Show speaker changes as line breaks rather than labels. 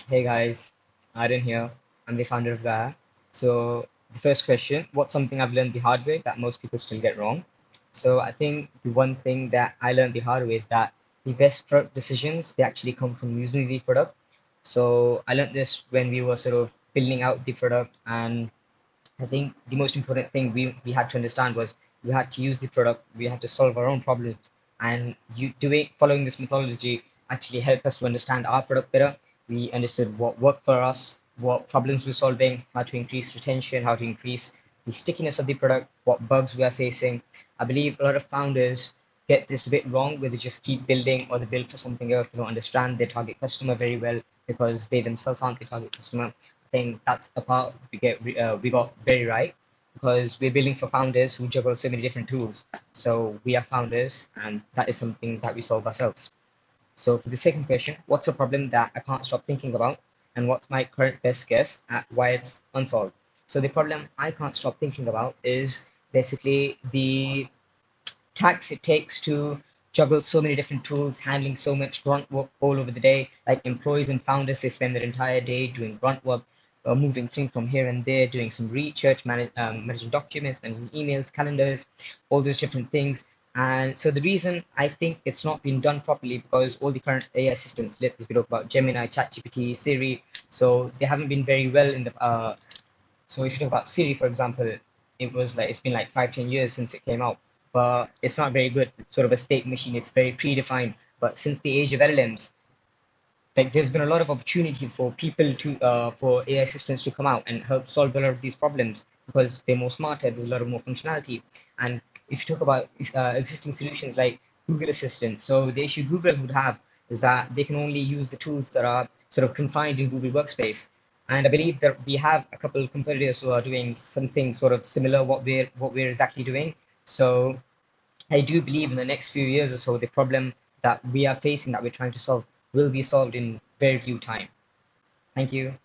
Hey guys, Aaron here. I'm the founder of Gaia. So the first question, what's something I've learned the hard way that most people still get wrong? So I think the one thing that I learned the hard way is that the best product decisions, they actually come from using the product. So I learned this when we were sort of building out the product, and I think the most important thing we had to understand was we had to use the product, we had to solve our own problems, and you doing following this methodology actually helped us to understand our product better. We understood what worked for us, what problems we're solving, how to increase retention, how to increase the stickiness of the product, what bugs we are facing. I believe a lot of founders get this a bit wrong where they just keep building or they build for something else. They don't understand their target customer very well because they themselves aren't the target customer. I think that's a part we got very right because we're building for founders who juggle so many different tools. So we are founders, and that is something that we solve ourselves. So for the second question, what's a problem that I can't stop thinking about, and what's my current best guess at why it's unsolved? So the problem I can't stop thinking about is basically the tax it takes to juggle so many different tools, handling so much grunt work all over the day. Like employees and founders, they spend their entire day doing grunt work, moving things from here and there, doing some research, managing documents, managing emails, calendars, all those different things. And so the reason I think it's not been done properly because all the current AI systems, if you talk about Gemini, ChatGPT, Siri, so they haven't been very well in the so if you talk about Siri, for example, it's been like 5, 10 years since it came out, but it's not very good. It's sort of a state machine. It's very predefined. But since the age of LLMs, like there's been a lot of opportunity for people to for AI systems to come out and help solve a lot of these problems because they're more smarter. There's a lot of more functionality. And if you talk about existing solutions like Google Assistant, so the issue Google would have is that they can only use the tools that are sort of confined in Google Workspace. And I believe that we have a couple of competitors who are doing something sort of similar what we're exactly doing. So I do believe in the next few years or so, the problem that we are facing that we're trying to solve will be solved in very few time. Thank you.